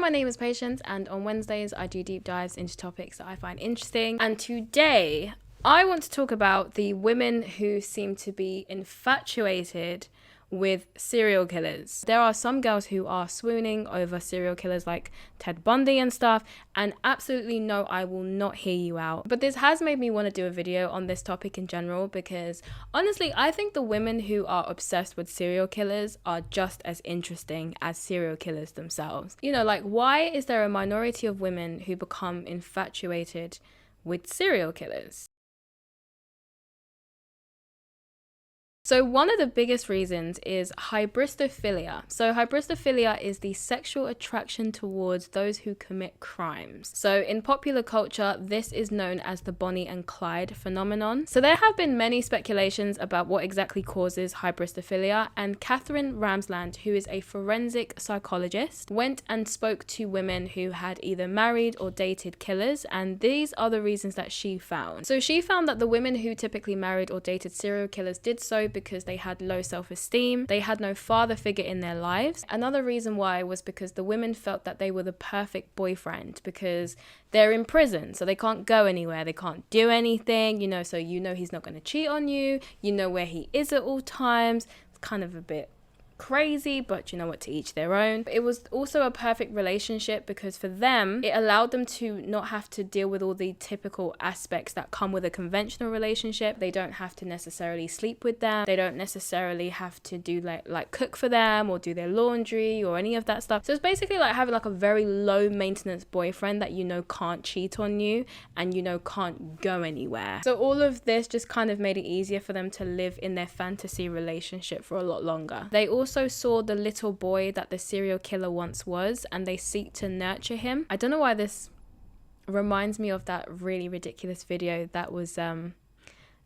my name is Patience, and on Wednesdays I do deep dives into topics that I find interesting. And today I want to talk about the women who seem to be infatuated with serial killers. There are some girls who are swooning over serial killers like Ted Bundy and stuff, and absolutely no, I will not hear you out. But this has made me want to do a video on this topic in general because honestly, I think the women who are obsessed with serial killers are just as interesting as serial killers themselves. You know, like, why is there a minority of women who become infatuated with serial killers? So one of the biggest reasons is hybristophilia. So hybristophilia is the sexual attraction towards those who commit crimes. So in popular culture, this is known as the Bonnie and Clyde phenomenon. So there have been many speculations about what exactly causes hybristophilia, and Catherine Ramsland, who is a forensic psychologist, went and spoke to women who had either married or dated killers, and these are the reasons that she found. So she found that the women who typically married or dated serial killers did so because they had low self-esteem, they had no father figure in their lives. Another reason why was because the women felt that they were the perfect boyfriend because they're in prison, so they can't go anywhere, they can't do anything, so he's not going to cheat on you, you know where he is at all times. It's kind of a bit crazy, but you know what, to each their own. It was also a perfect relationship because for them it allowed them to not have to deal with all the typical aspects that come with a conventional relationship. They don't have to necessarily sleep with them, they don't necessarily have to do like cook for them or do their laundry or any of that stuff. So it's basically like having like a very low maintenance boyfriend that can't cheat on you and can't go anywhere. So all of this just kind of made it easier for them to live in their fantasy relationship for a lot longer. They also saw the little boy that the serial killer once was, and they seek to nurture him. I don't know why this reminds me of that really ridiculous video that was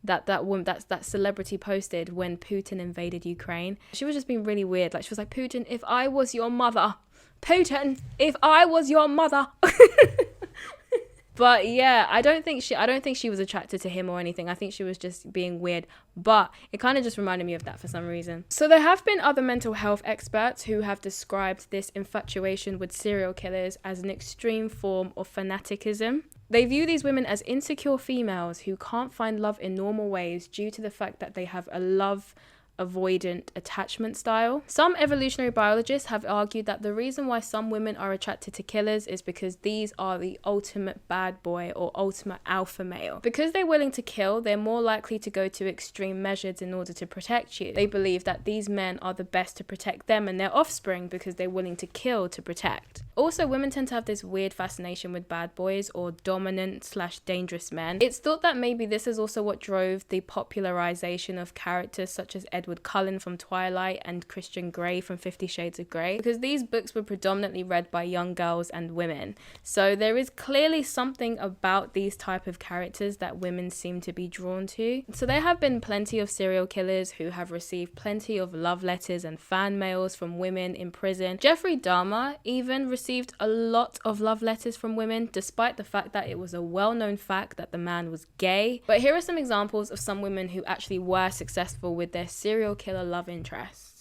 that celebrity posted when Putin invaded Ukraine. She was just being really weird. Like, she was like, Putin, if I was your mother. Putin, if I was your mother. But yeah, I don't think she was attracted to him or anything. I think she was just being weird, but it kind of just reminded me of that for some reason. So there have been other mental health experts who have described this infatuation with serial killers as an extreme form of fanaticism. They view these women as insecure females who can't find love in normal ways due to the fact that they have a love avoidant attachment style. Some evolutionary biologists have argued that the reason why some women are attracted to killers is because these are the ultimate bad boy or ultimate alpha male. Because they're willing to kill, they're more likely to go to extreme measures in order to protect you. They believe that these men are the best to protect them and their offspring because they're willing to kill to protect. Also, women tend to have this weird fascination with bad boys or dominant/dangerous men. It's thought that maybe this is also what drove the popularization of characters such as Edward Cullen from Twilight and Christian Grey from 50 Shades of Grey, because these books were predominantly read by young girls and women. So there is clearly something about these type of characters that women seem to be drawn to. So there have been plenty of serial killers who have received plenty of love letters and fan mails from women in prison. Jeffrey Dahmer even received a lot of love letters from women, despite the fact that it was a well-known fact that the man was gay. But here are some examples of some women who actually were successful with their serial killer love interests.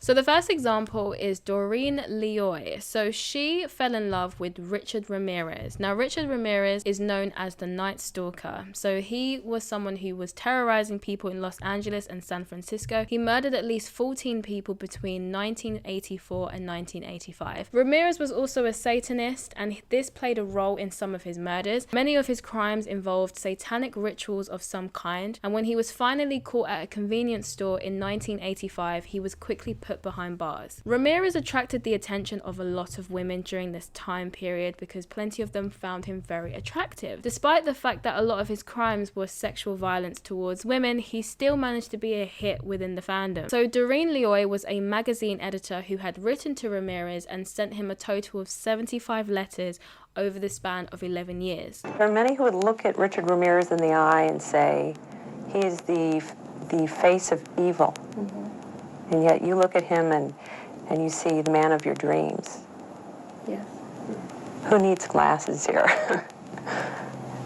So the first example is Doreen Lioy. So she fell in love with Richard Ramirez. Now, Richard Ramirez is known as the Night Stalker. So he was someone who was terrorizing people in Los Angeles and San Francisco. He murdered at least 14 people between 1984 and 1985. Ramirez was also a Satanist, and this played a role in some of his murders. Many of his crimes involved satanic rituals of some kind, and when he was finally caught at a convenience store in 1985, he was quickly put behind bars. Ramirez attracted the attention of a lot of women during this time period because plenty of them found him very attractive. Despite the fact that a lot of his crimes were sexual violence towards women, he still managed to be a hit within the fandom. So Doreen Lioy was a magazine editor who had written to Ramirez and sent him a total of 75 letters over the span of 11 years. There are many who would look at Richard Ramirez in the eye and say, he is the face of evil. Mm-hmm. And yet you look at him and you see the man of your dreams. Yes. Who needs glasses here?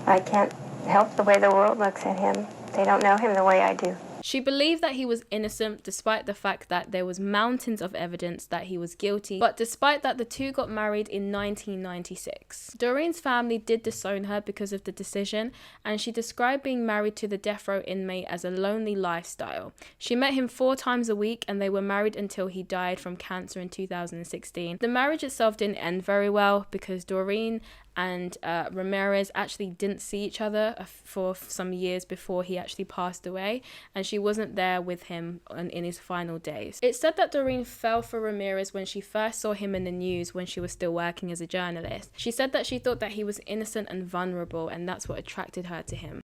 I can't help the way the world looks at him. They don't know him the way I do. She believed that he was innocent despite the fact that there was mountains of evidence that he was guilty, but despite that, the two got married in 1996. Doreen's family did disown her because of the decision, and she described being married to the death row inmate as a lonely lifestyle. She met him 4 times a week, and they were married until he died from cancer in 2016. The marriage itself didn't end very well because Doreen and Ramirez actually didn't see each other for some years before he actually passed away, and she wasn't there with him in his final days. It's said that Doreen fell for Ramirez when she first saw him in the news when she was still working as a journalist. She said that she thought that he was innocent and vulnerable, and that's what attracted her to him.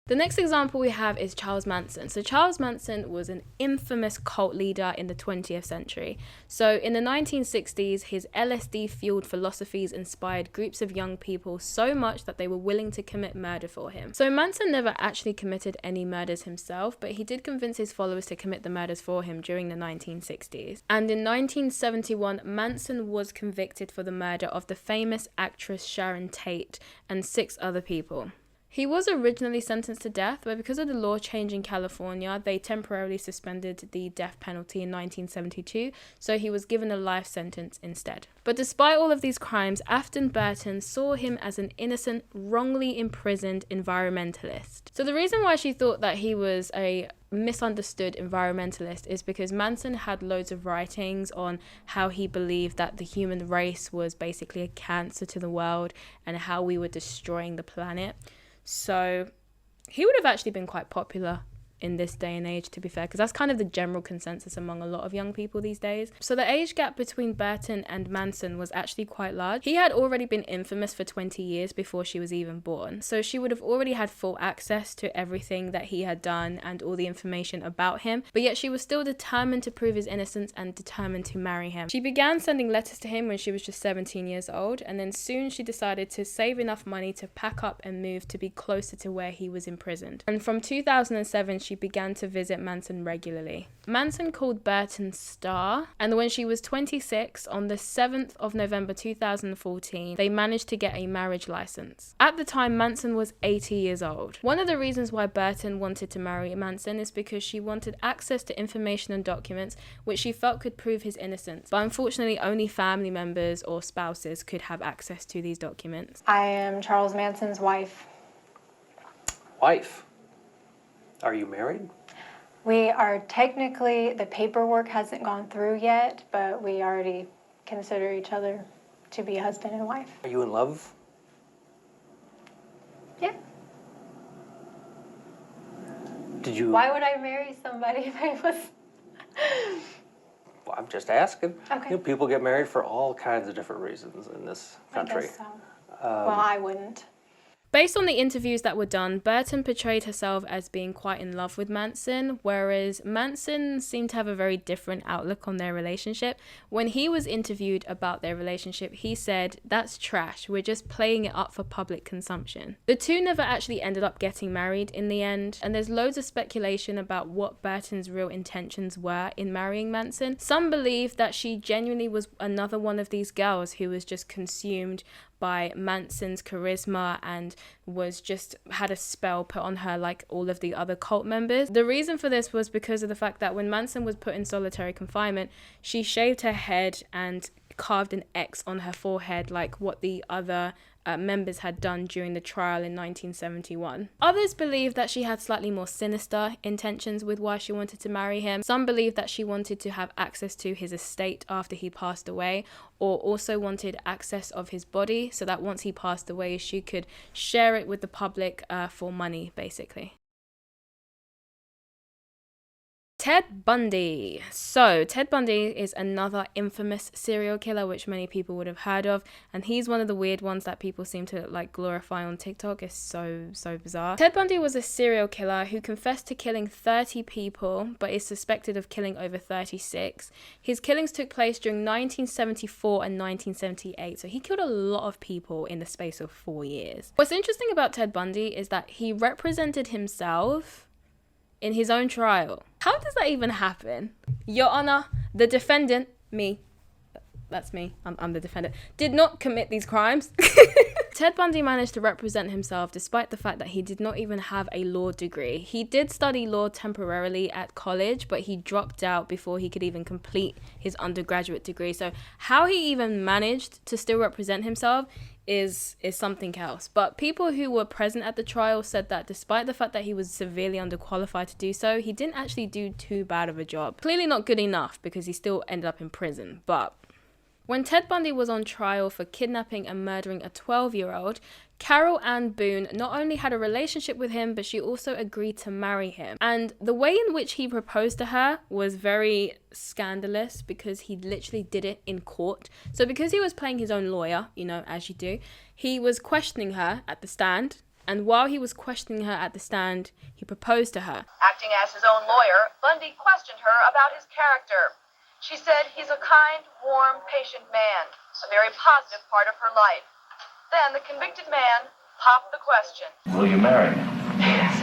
The next example we have is Charles Manson. So Charles Manson was an infamous cult leader in the 20th century. So in the 1960s, his LSD-fueled philosophies inspired groups of young people so much that they were willing to commit murder for him. So Manson never actually committed any murders himself, but he did convince his followers to commit the murders for him during the 1960s. And in 1971, Manson was convicted for the murder of the famous actress Sharon Tate and 6 other people. He was originally sentenced to death, but because of the law change in California, they temporarily suspended the death penalty in 1972, so he was given a life sentence instead. But despite all of these crimes, Afton Burton saw him as an innocent, wrongly imprisoned environmentalist. So the reason why she thought that he was a misunderstood environmentalist is because Manson had loads of writings on how he believed that the human race was basically a cancer to the world and how we were destroying the planet. So he would have actually been quite popular in this day and age, to be fair, because that's kind of the general consensus among a lot of young people these days. So the age gap between Burton and Manson was actually quite large. He had already been infamous for 20 years before she was even born, so she would have already had full access to everything that he had done and all the information about him, but yet she was still determined to prove his innocence and determined to marry him. She began sending letters to him when she was just 17 years old, and then soon she decided to save enough money to pack up and move to be closer to where he was imprisoned. And from 2007, she began to visit Manson regularly. Manson called Burton Star, and when she was 26, on the 7th of November 2014, they managed to get a marriage license. At the time, Manson was 80 years old. One of the reasons why Burton wanted to marry Manson is because she wanted access to information and documents which she felt could prove his innocence, but unfortunately only family members or spouses could have access to these documents. I am Charles Manson's wife. Wife? Are you married? We are technically, the paperwork hasn't gone through yet, but we already consider each other to be husband and wife. Are you in love? Yeah. Did you... Why would I marry somebody if I was... Well, I'm just asking. Okay. You know, people get married for all kinds of different reasons in this country. I guess so. Well, I wouldn't. Based on the interviews that were done, Burton portrayed herself as being quite in love with Manson, whereas Manson seemed to have a very different outlook on their relationship. When he was interviewed about their relationship, he said, "That's trash, we're just playing it up for public consumption." The two never actually ended up getting married in the end, and there's loads of speculation about what Burton's real intentions were in marrying Manson. Some believe that she genuinely was another one of these girls who was just consumed by Manson's charisma and was just had a spell put on her like all of the other cult members. The reason for this was because of the fact that when Manson was put in solitary confinement, she shaved her head and carved an X on her forehead like what the other members had done during the trial in 1971. Others believe that she had slightly more sinister intentions with why she wanted to marry him. Some believe that she wanted to have access to his estate after he passed away, or also wanted access of his body so that once he passed away she could share it with the public for money, basically. Ted Bundy. So Ted Bundy is another infamous serial killer which many people would have heard of, and he's one of the weird ones that people seem to like glorify on TikTok. It's so bizarre. Ted Bundy was a serial killer who confessed to killing 30 people but is suspected of killing over 36. His killings took place during 1974 and 1978, so he killed a lot of people in the space of 4 years. What's interesting about Ted Bundy is that he represented himself in his own trial. How does that even happen? Your Honor, the defendant, me, that's me, I'm the defendant, did not commit these crimes. Ted Bundy managed to represent himself despite the fact that he did not even have a law degree. He did study law temporarily at college, but he dropped out before he could even complete his undergraduate degree. So how he even managed to still represent himself is something else. But people who were present at the trial said that despite the fact that he was severely underqualified to do so, he didn't actually do too bad of a job. Clearly not good enough, because he still ended up in prison. But when Ted Bundy was on trial for kidnapping and murdering a 12-year-old, Carole Ann Boone not only had a relationship with him, but she also agreed to marry him. And the way in which he proposed to her was very scandalous, because he literally did it in court. So because he was playing his own lawyer, you know, as you do, he was questioning her at the stand. And while he was questioning her at the stand, he proposed to her. Acting as his own lawyer, Bundy questioned her about his character. She said he's a kind, warm, patient man, a very positive part of her life. Then the convicted man popped the question. Will you marry me? Yes.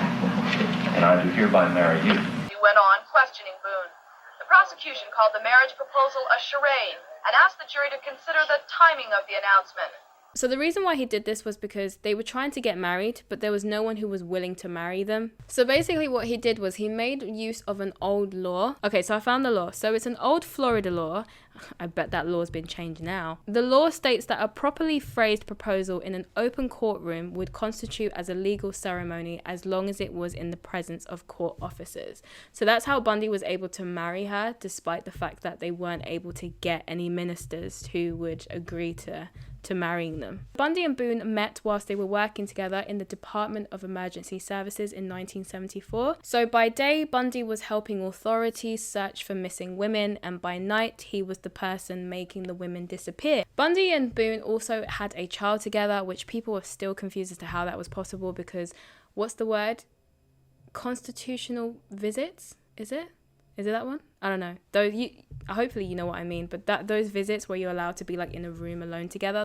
And I do hereby marry you. He went on questioning Boone. The prosecution called the marriage proposal a charade and asked the jury to consider the timing of the announcement. So the reason why he did this was because they were trying to get married, but there was no one who was willing to marry them. So basically what he did was he made use of an old law. Okay, so I found the law. So it's an old Florida law. I bet that law's been changed now. The law states that a properly phrased proposal in an open courtroom would constitute as a legal ceremony as long as it was in the presence of court officers. So that's how Bundy was able to marry her, despite the fact that they weren't able to get any ministers who would agree to marrying them. Bundy and Boone met whilst they were working together in the Department of Emergency Services in 1974. So by day, Bundy was helping authorities search for missing women, and by night, he was the person making the women disappear. Bundy and Boone also had a child together, which people are still confused as to how that was possible, because what's the word? Constitutional visits? Is it? Is it that one? I don't know. Though hopefully you know what I mean. But those visits where you're allowed to be like in a room alone together.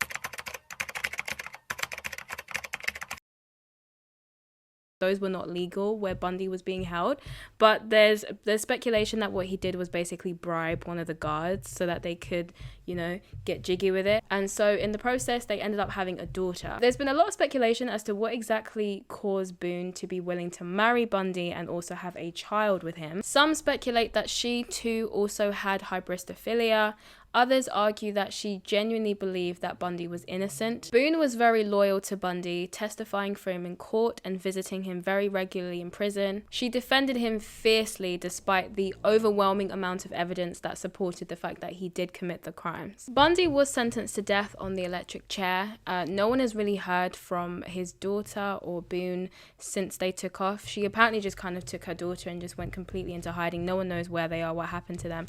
Those were not legal where Bundy was being held. But there's speculation that what he did was basically bribe one of the guards so that they could, you know, get jiggy with it. And so in the process, they ended up having a daughter. There's been a lot of speculation as to what exactly caused Boone to be willing to marry Bundy and also have a child with him. Some speculate that she too also had hybristophilia. Others argue that she genuinely believed that Bundy was innocent. Boone was very loyal to Bundy, testifying for him in court and visiting him very regularly in prison. She defended him fiercely despite the overwhelming amount of evidence that supported the fact that he did commit the crimes. Bundy was sentenced to death on the electric chair. No one has really heard from his daughter or Boone since they took off. She apparently just kind of took her daughter and just went completely into hiding. No one knows where they are, what happened to them.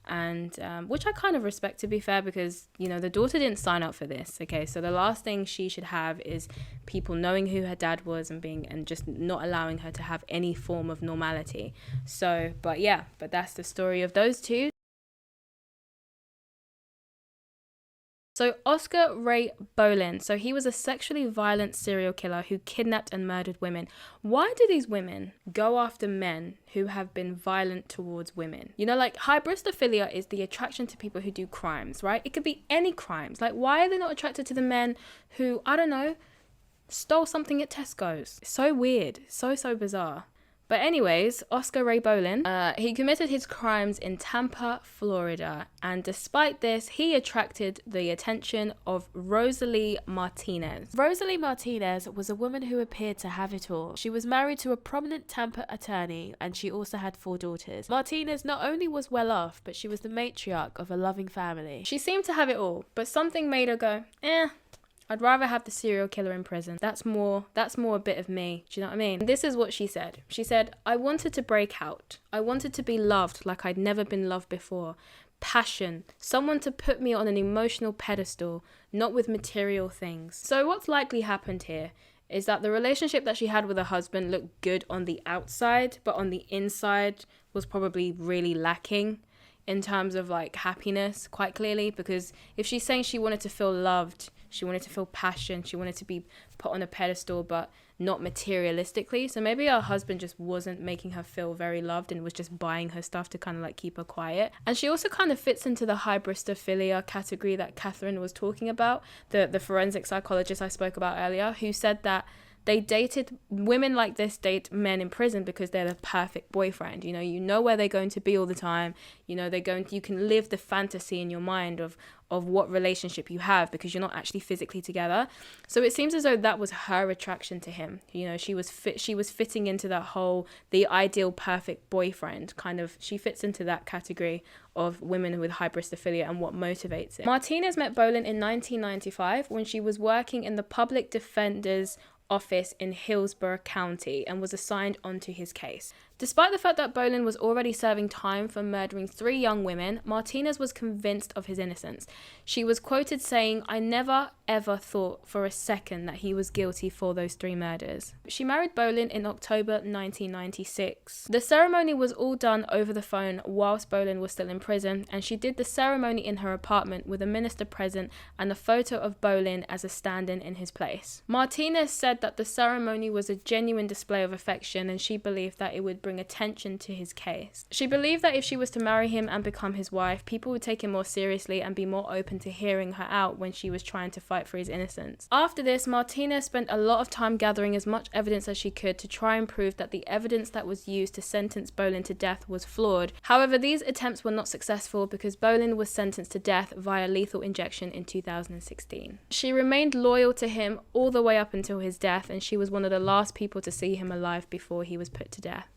And which I kind of respect, to be fair, because, you know, the daughter didn't sign up for this. Okay, so the last thing she should have is people knowing who her dad was and just not allowing her to have any form of normality. So, but that's the story of those two. So Oscar Ray Bolin, so he was a sexually violent serial killer who kidnapped and murdered women. Why do these women go after men who have been violent towards women? You know, like hybristophilia is the attraction to people who do crimes, right? It could be any crimes. Like, why are they not attracted to the men who, I don't know, stole something at Tesco's? It's so weird, so bizarre. But anyways, Oscar Ray Bolin, he committed his crimes in Tampa, Florida, and despite this, he attracted the attention of Rosalie Martinez. Rosalie Martinez was a woman who appeared to have it all. She was married to a prominent Tampa attorney, and she also had 4 daughters. Martinez not only was well off, but she was the matriarch of a loving family. She seemed to have it all, but something made her go, I'd rather have the serial killer in prison. That's more a bit of me. Do you know what I mean? And this is what she said. She said, I wanted to break out. I wanted to be loved like I'd never been loved before. Passion. Someone to put me on an emotional pedestal, not with material things. So what's likely happened here is that the relationship that she had with her husband looked good on the outside, but on the inside was probably really lacking in terms of like happiness, quite clearly, because if she's saying she wanted to feel loved, she wanted to feel passion, she wanted to be put on a pedestal, but not materialistically. So maybe her husband just wasn't making her feel very loved and was just buying her stuff to kind of like keep her quiet. And she also kind of fits into the hybristophilia category that Catherine was talking about, the forensic psychologist I spoke about earlier, who said that women like this date men in prison because they're the perfect boyfriend. You know where they're going to be all the time. You can live the fantasy in your mind of what relationship you have because you're not actually physically together. So it seems as though that was her attraction to him. She was fitting into that whole, the ideal perfect boyfriend kind of. She fits into that category of women with hybristophilia and what motivates it. Martinez met Bolin in 1995 when she was working in the public defender's office in Hillsborough County and was assigned onto his case. Despite the fact that Bolin was already serving time for murdering 3 young women, Martinez was convinced of his innocence. She was quoted saying, "I never ever thought for a second that he was guilty for those 3 murders." She married Bolin in October 1996. The ceremony was all done over the phone whilst Bolin was still in prison, and she did the ceremony in her apartment with a minister present and a photo of Bolin as a stand-in in his place. Martinez said that the ceremony was a genuine display of affection, and she believed that it would bring attention to his case. She believed that if she was to marry him and become his wife, people would take him more seriously and be more open to hearing her out when she was trying to fight for his innocence. After this, Martinez spent a lot of time gathering as much evidence as she could to try and prove that the evidence that was used to sentence Bolin to death was flawed. However, these attempts were not successful because Bolin was sentenced to death via lethal injection in 2016. She remained loyal to him all the way up until his death, and she was one of the last people to see him alive before he was put to death.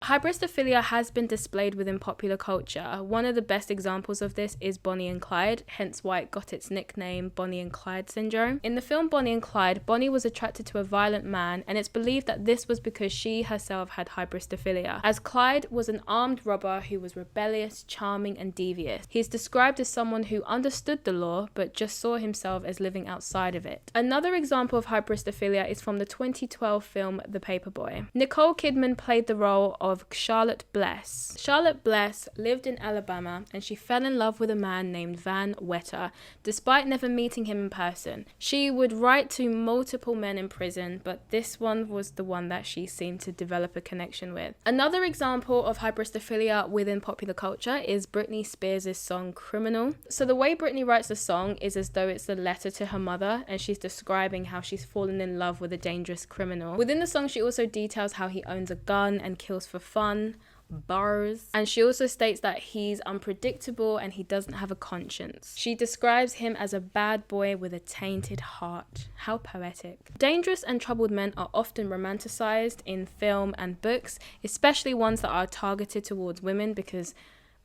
Hybristophilia has been displayed within popular culture. One of the best examples of this is Bonnie and Clyde, hence why it got its nickname Bonnie and Clyde syndrome. In the film Bonnie and Clyde, Bonnie was attracted to a violent man, and it's believed that this was because she herself had hybristophilia, as Clyde was an armed robber who was rebellious, charming, and devious. He's described as someone who understood the law but just saw himself as living outside of it. Another example of hybristophilia is from the 2012 film The Paperboy. Nicole Kidman played the role of Charlotte Bless. Charlotte Bless lived in Alabama, and she fell in love with a man named Van Wetter, despite never meeting him in person. She would write to multiple men in prison, but this one was the one that she seemed to develop a connection with. Another example of hybristophilia within popular culture is Britney Spears' song Criminal. So the way Britney writes the song is as though it's a letter to her mother, and she's describing how she's fallen in love with a dangerous criminal. Within the song, she also details how he owns a gun and kills for fun, bars, and she also states that he's unpredictable and he doesn't have a conscience. She describes him as a bad boy with a tainted heart. How poetic. Dangerous and troubled men are often romanticized in film and books, especially ones that are targeted towards women, because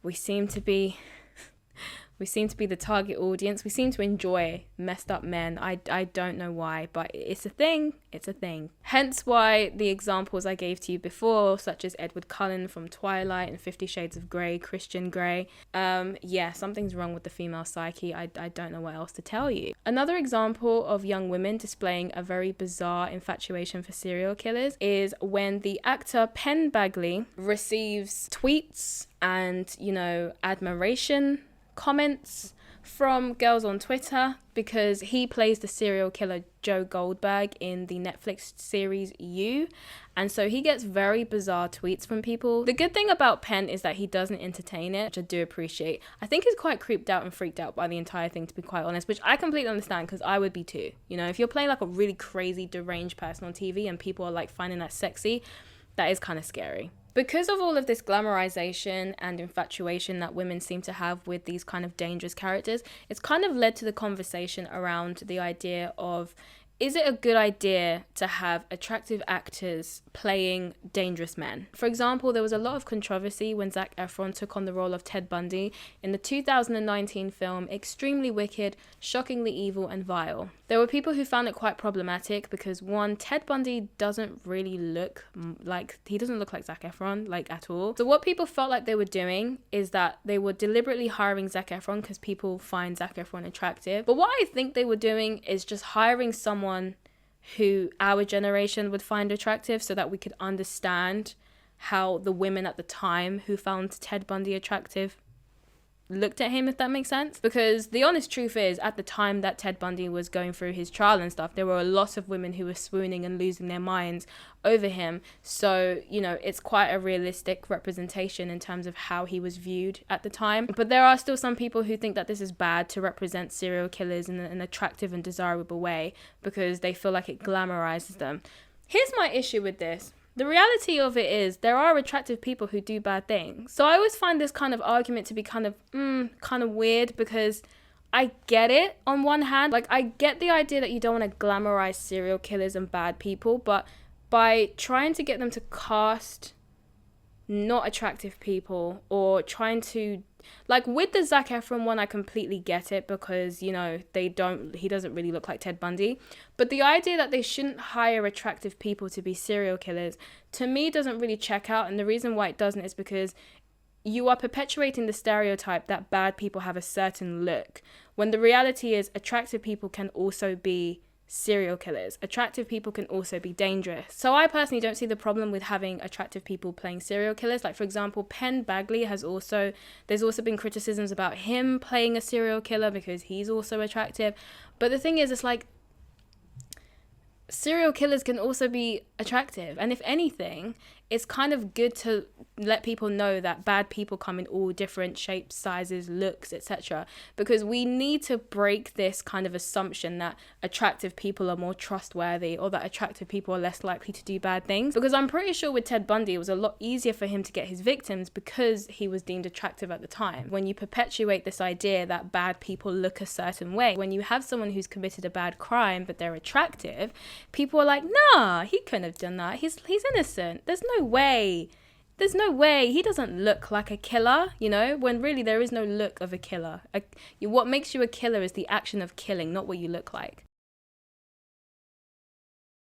we seem to be the target audience. We seem to enjoy messed up men. I don't know why, but it's a thing. It's a thing. Hence why the examples I gave to you before, such as Edward Cullen from Twilight and 50 Shades of Grey, Christian Grey. Yeah, something's wrong with the female psyche. I don't know what else to tell you. Another example of young women displaying a very bizarre infatuation for serial killers is when the actor Penn Badgley receives tweets and, admiration comments from girls on Twitter because he plays the serial killer Joe Goldberg in the Netflix series You, and so he gets very bizarre tweets from people. The good thing about Penn is that he doesn't entertain it, which I do appreciate. I think he's quite creeped out and freaked out by the entire thing, to be quite honest, which I completely understand because I would be too. If you're playing like a really crazy deranged person on TV and people are like finding that sexy, that is kind of scary. Because of all of this glamorization and infatuation that women seem to have with these kind of dangerous characters, it's kind of led to the conversation around the idea of, is it a good idea to have attractive actors playing dangerous men? For example, there was a lot of controversy when Zac Efron took on the role of Ted Bundy in the 2019 film Extremely Wicked, Shockingly Evil and Vile. There were people who found it quite problematic because, one, Ted Bundy doesn't really look like Zac Efron, at all. So what people felt like they were doing is that they were deliberately hiring Zac Efron because people find Zac Efron attractive. But what I think they were doing is just hiring someone who our generation would find attractive so that we could understand how the women at the time who found Ted Bundy attractive looked at him, if that makes sense. Because the honest truth is, at the time that Ted Bundy was going through his trial and stuff, there were a lot of women who were swooning and losing their minds over him. So, you know, it's quite a realistic representation in terms of how he was viewed at the time. But there are still some people who think that this is bad to represent serial killers in an attractive and desirable way because they feel like it glamorizes them. Here's my issue with this. The reality of it is there are attractive people who do bad things. So I always find this kind of argument to be kind of weird, because I get it on one hand. Like, I get the idea that you don't want to glamorize serial killers and bad people, but by trying to get them to cast not attractive people, or trying to, like with the Zac Efron one, I completely get it, because, you know, he doesn't really look like Ted Bundy. But the idea that they shouldn't hire attractive people to be serial killers, to me, doesn't really check out. And the reason why it doesn't is because you are perpetuating the stereotype that bad people have a certain look, when the reality is attractive people can also be serial killers. Attractive people can also be dangerous. So I personally don't see the problem with having attractive people playing serial killers. Like, for example, Penn Badgley there's also been criticisms about him playing a serial killer because he's also attractive. But the thing is, it's like, serial killers can also be attractive, and if anything, it's kind of good to let people know that bad people come in all different shapes, sizes, looks, etc. Because we need to break this kind of assumption that attractive people are more trustworthy, or that attractive people are less likely to do bad things. Because I'm pretty sure with Ted Bundy, it was a lot easier for him to get his victims because he was deemed attractive at the time. When you perpetuate this idea that bad people look a certain way, when you have someone who's committed a bad crime but they're attractive, people are like, nah, he couldn't have done that. He's innocent. There's no way. He doesn't look like a killer, you know, when really there is no look of a killer. What makes you a killer is the action of killing, not what you look like.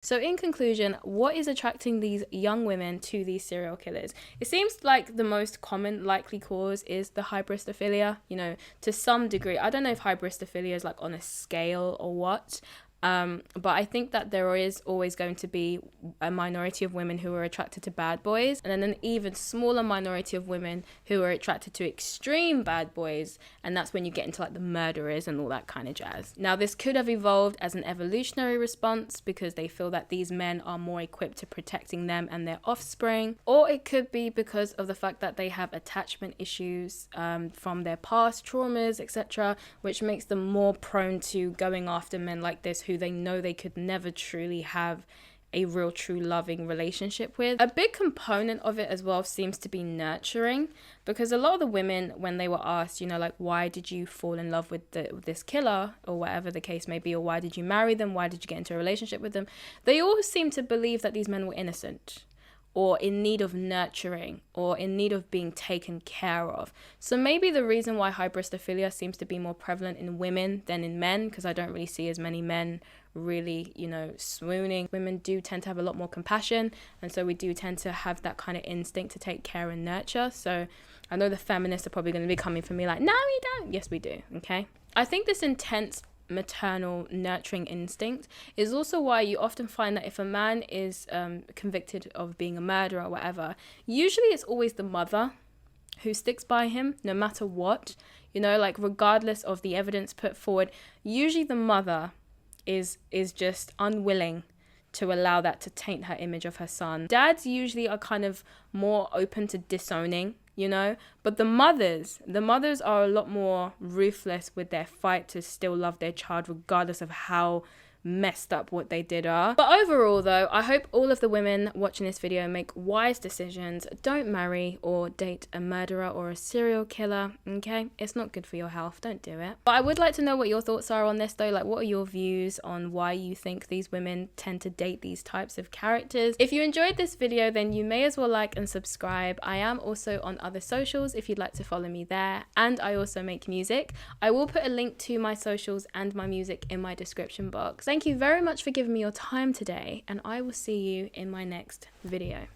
So in conclusion, what is attracting these young women to these serial killers? It seems like the most common likely cause is the hybristophilia, you know, to some degree. I don't know if hybristophilia is like on a scale or what. But I think that there is always going to be a minority of women who are attracted to bad boys, and then an even smaller minority of women who are attracted to extreme bad boys, and that's when you get into like the murderers and all that kind of jazz. Now, this could have evolved as an evolutionary response because they feel that these men are more equipped to protecting them and their offspring, or it could be because of the fact that they have attachment issues from their past traumas, etc., which makes them more prone to going after men like this who they know they could never truly have a real true loving relationship with. A big component of it as well seems to be nurturing, because a lot of the women, when they were asked, you know, like, why did you fall in love with this killer, or whatever the case may be, or why did you marry them, why did you get into a relationship with them, they all seem to believe that these men were innocent, or in need of nurturing, or in need of being taken care of. So maybe the reason why hybristophilia seems to be more prevalent in women than in men, because I don't really see as many men really, you know, swooning. Women do tend to have a lot more compassion, and so we do tend to have that kind of instinct to take care and nurture. So I know the feminists are probably going to be coming for me like, no, we don't. Yes, we do, okay? I think this intense maternal nurturing instinct is also why you often find that if a man is convicted of being a murderer or whatever, usually it's always the mother who sticks by him no matter what, you know, like regardless of the evidence put forward. Usually the mother is just unwilling to allow that to taint her image of her son. Dads usually are kind of more open to disowning, you know, but the mothers are a lot more ruthless with their fight to still love their child regardless of how messed up what they did are. But overall though, I hope all of the women watching this video make wise decisions. Don't marry or date a murderer or a serial killer, okay? It's not good for your health, don't do it. But I would like to know what your thoughts are on this though. Like, what are your views on why you think these women tend to date these types of characters? If you enjoyed this video, then you may as well like and subscribe. I am also on other socials if you'd like to follow me there, and I also make music. I will put a link to my socials and my music in my description box. Thank you very much for giving me your time today, and I will see you in my next video.